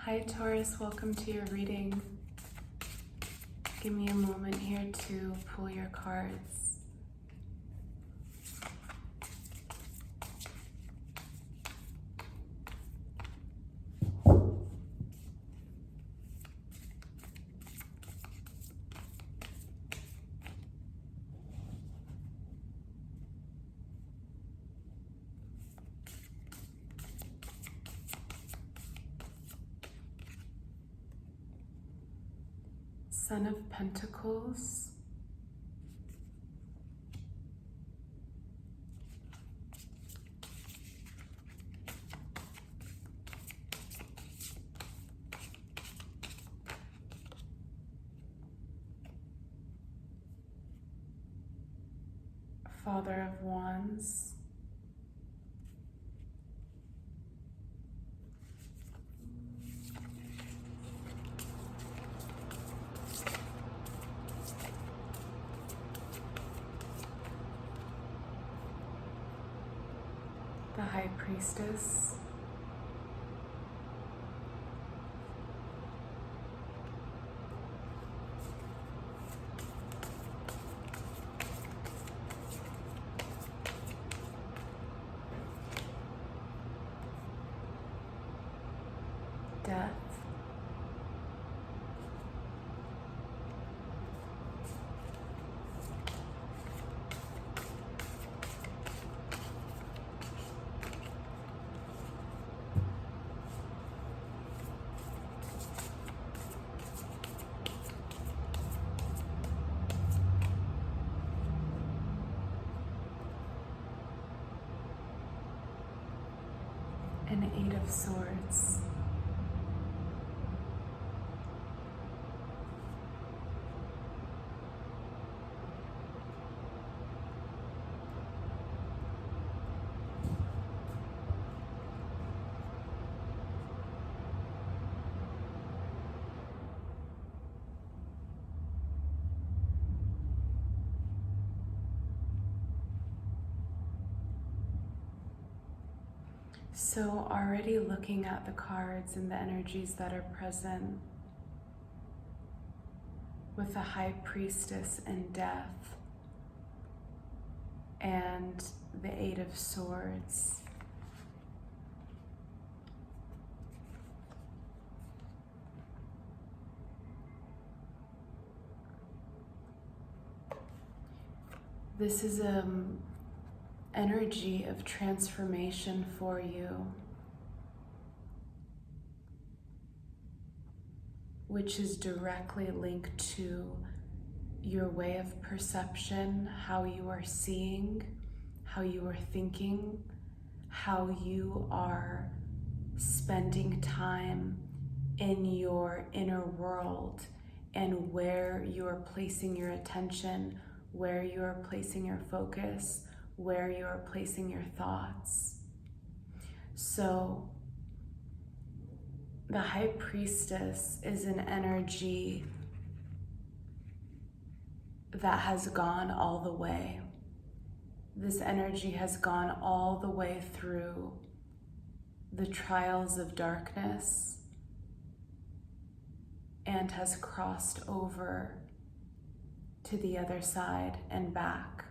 Hi Taurus, welcome to your reading. Give me a moment here to pull your cards. Son of Pentacles, Father of Wands, the High Priestess, Death, and Eight of Swords. So already looking at the cards and the energies that are present with the High Priestess and Death and the Eight of Swords. This is energy of transformation for you, which is directly linked to your way of perception, how you are seeing, how you are thinking, how you are spending time in your inner world, and where you are placing your attention, where you are placing your focus, where you are placing your thoughts. So the High Priestess is an energy that has gone all the way. This energy has gone all the way through the trials of darkness and has crossed over to the other side and back.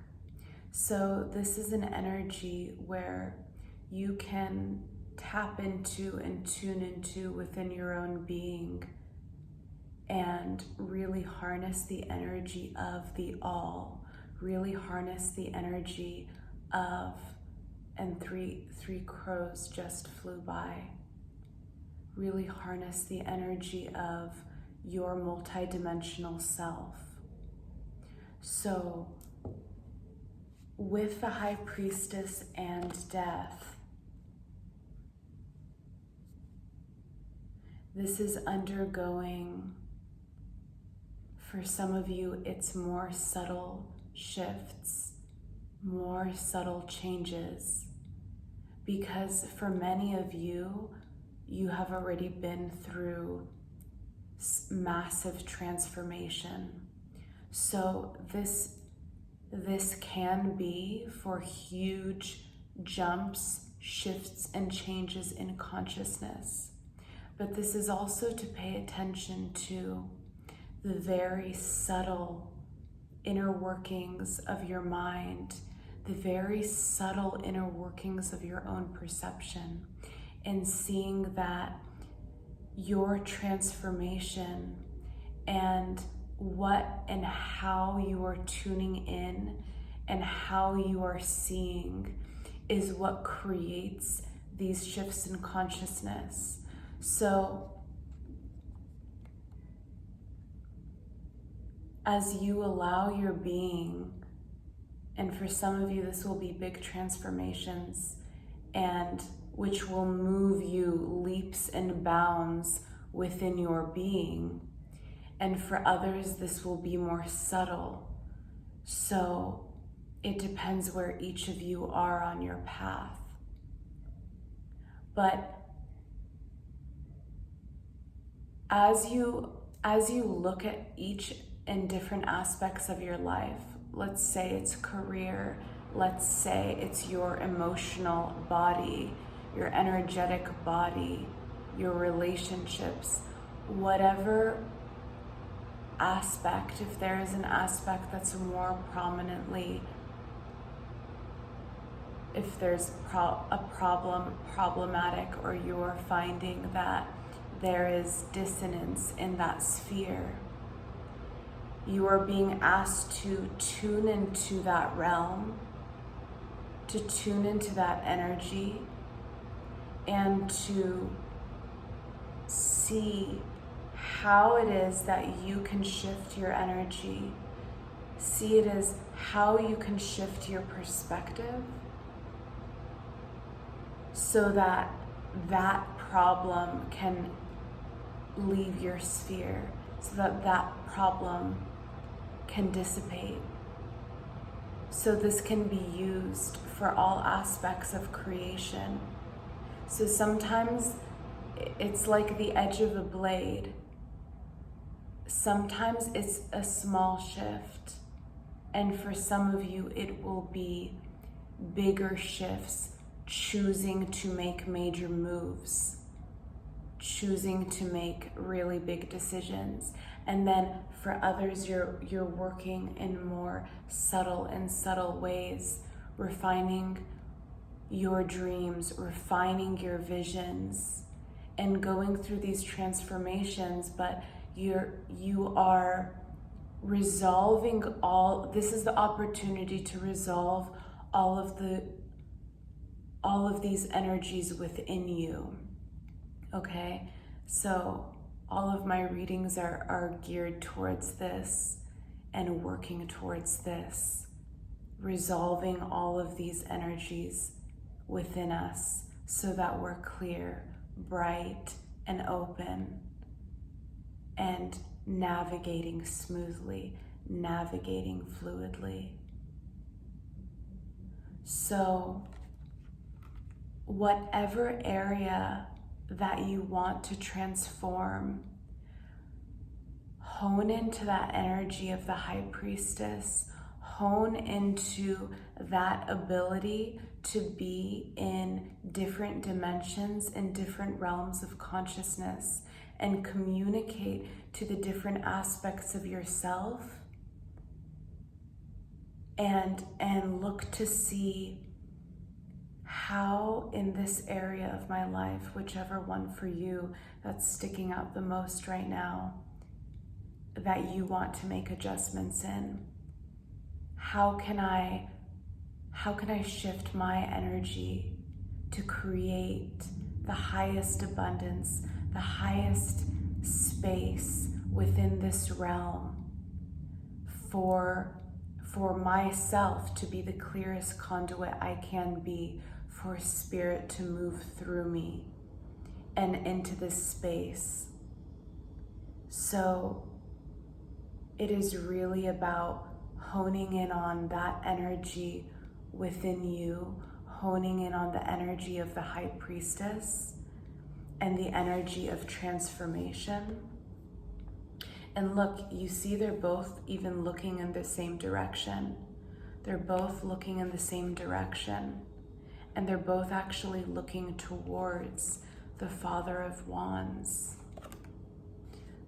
So this is an energy where you can tap into and tune into within your own being and really harness the energy of the all, really harness the energy of, and three crows just flew by, really harness the energy of your multidimensional self. So with the High Priestess and Death, this is undergoing, for some of you, it's more subtle shifts, more subtle changes, because for many of you, you have already been through massive transformation. So this can be for huge jumps, shifts, and changes in consciousness. But this is also to pay attention to the very subtle inner workings of your mind, the very subtle inner workings of your own perception, and seeing that your transformation and what and how you are tuning in and how you are seeing is what creates these shifts in consciousness. So as you allow your being, and for some of you this will be big transformations, and which will move you leaps and bounds within your being, and for others this will be more subtle. So it depends where each of you are on your path. But as you look at each and different aspects of your life, let's say it's career, let's say it's your emotional body, your energetic body, your relationships, whatever aspect, if there is an aspect that's more prominently, if there's problematic, or you're finding that there is dissonance in that sphere, you are being asked to tune into that realm, to tune into that energy, and to see how it is that you can shift your energy. See it as how you can shift your perspective so that that problem can leave your sphere, so that that problem can dissipate. So this can be used for all aspects of creation. So sometimes it's like the edge of a blade. Sometimes it's a small shift. And for some of you, it will be bigger shifts, choosing to make major moves, choosing to make really big decisions. And then for others, you're working in more subtle ways, refining your dreams, refining your visions, and going through these transformations. But you are resolving this is the opportunity to resolve all of these energies within you. Okay, so all of my readings are geared towards this and working towards this, resolving all of these energies within us so that we're clear, bright, and open, and navigating smoothly, navigating fluidly. So whatever area that you want to transform, hone into that energy of the High Priestess, hone into that ability to be in different dimensions, in different realms of consciousness, and communicate to the different aspects of yourself, and look to see how in this area of my life, whichever one for you that's sticking out the most right now, that you want to make adjustments in. How can I shift my energy to create the highest abundance, the highest space within this realm for myself to be the clearest conduit I can be, for spirit to move through me and into this space. So it is really about honing in on that energy within you, honing in on the energy of the High Priestess and the energy of transformation. And look, you see they're both even looking in the same direction. They're both looking in the same direction. And they're both actually looking towards the Father of Wands.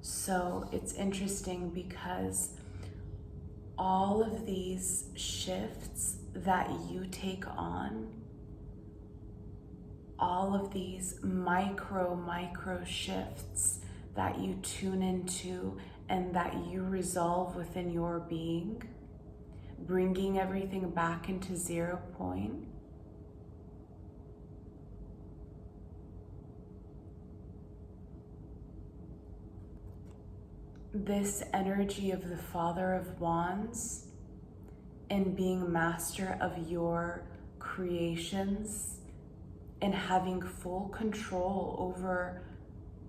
So it's interesting because all of these shifts that you take on, all of these micro shifts that you tune into and that you resolve within your being, bringing everything back into 0 point. This energy of the Father of Wands and being master of your creations and having full control over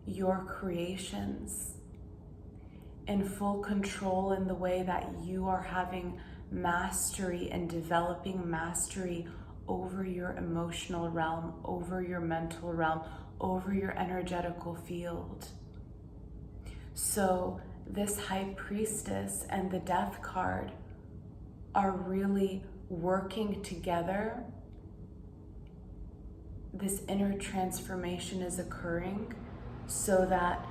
your creations and full control in the way that you are having mastery and developing mastery over your emotional realm, over your mental realm, over your energetical field. So this High Priestess and the Death card are really working together. This inner transformation is occurring so that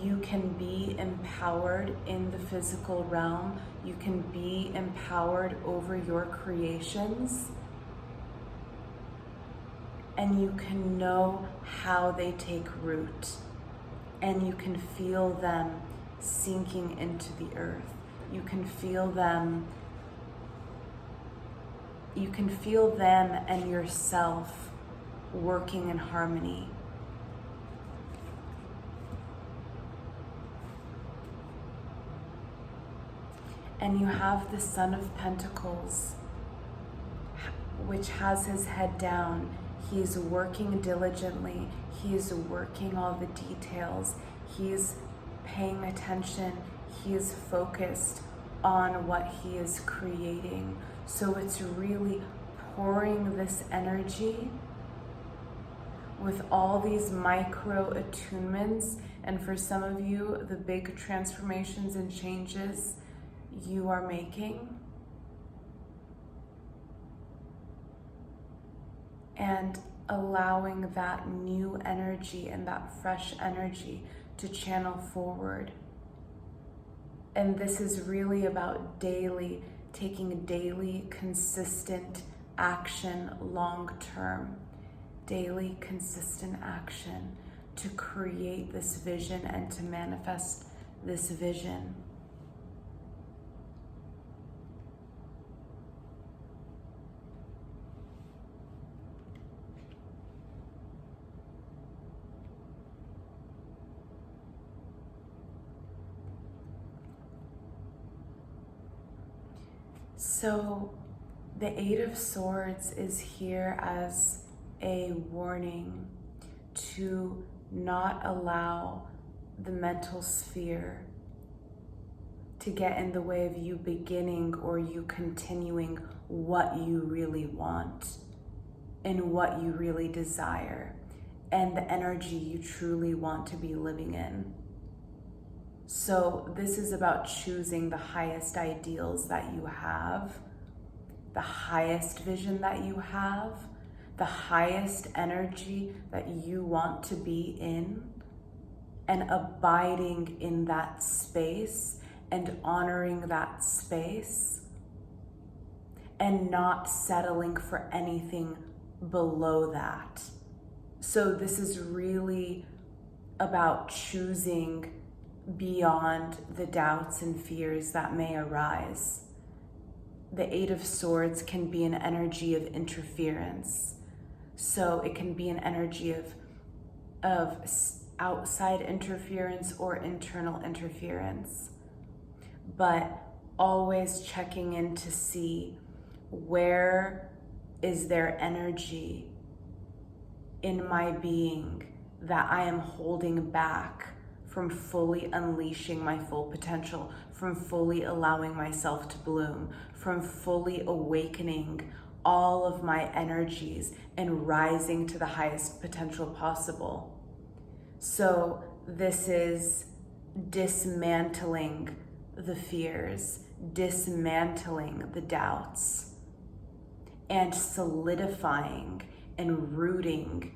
you can be empowered in the physical realm. You can be empowered over your creations. And you can know how they take root. And you can feel them sinking into the earth. You can feel them. You can feel them and yourself working in harmony. And you have the Son of Pentacles, which has his head down. He's working diligently. He's working all the details. He's paying attention. He is focused on what he is creating. So it's really pouring this energy with all these micro attunements. And for some of you, the big transformations and changes you are making. And allowing that new energy and that fresh energy to channel forward. And this is really about taking daily, consistent action long-term. Daily, consistent action to create this vision and to manifest this vision. So the Eight of Swords is here as a warning to not allow the mental sphere to get in the way of you beginning or you continuing what you really want and what you really desire and the energy you truly want to be living in. So this is about choosing the highest ideals that you have, the highest vision that you have, the highest energy that you want to be in, and abiding in that space and honoring that space and not settling for anything below that. So this is really about choosing beyond the doubts and fears that may arise. The Eight of Swords can be an energy of interference. So it can be an energy of outside interference or internal interference. But always checking in to see where is there energy in my being that I am holding back from fully unleashing my full potential, from fully allowing myself to bloom, from fully awakening all of my energies and rising to the highest potential possible. So this is dismantling the fears, dismantling the doubts, and solidifying and rooting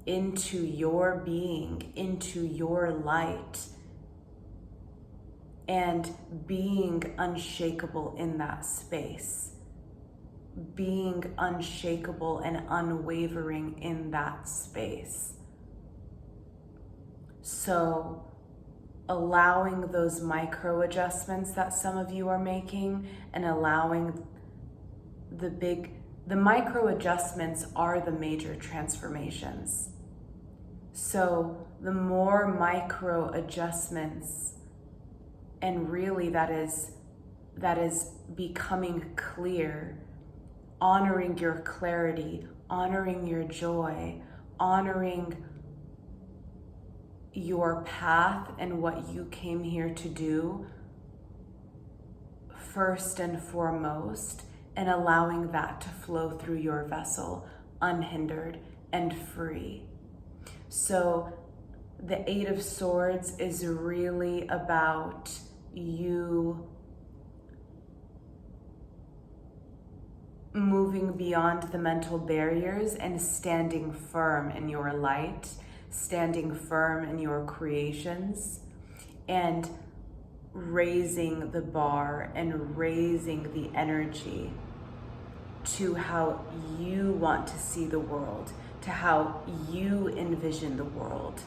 into your being, into your light, and being unshakable in that space, being unshakable and unwavering in that space. So allowing those micro adjustments that some of you are making, and allowing the micro adjustments are the major transformations. So the more micro adjustments, and really that is becoming clear, honoring your clarity, honoring your joy, honoring your path and what you came here to do first and foremost, and allowing that to flow through your vessel unhindered and free. So the Eight of Swords is really about you moving beyond the mental barriers and standing firm in your light, standing firm in your creations, and raising the bar and raising the energy to how you want to see the world, to how you envision the world.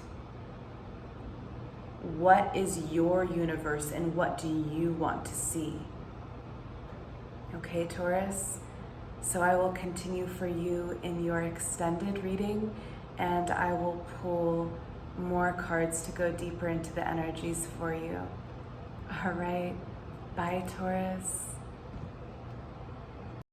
What is your universe and what do you want to see? Okay, Taurus? So I will continue for you in your extended reading, and I will pull more cards to go deeper into the energies for you. All right, bye, Taurus.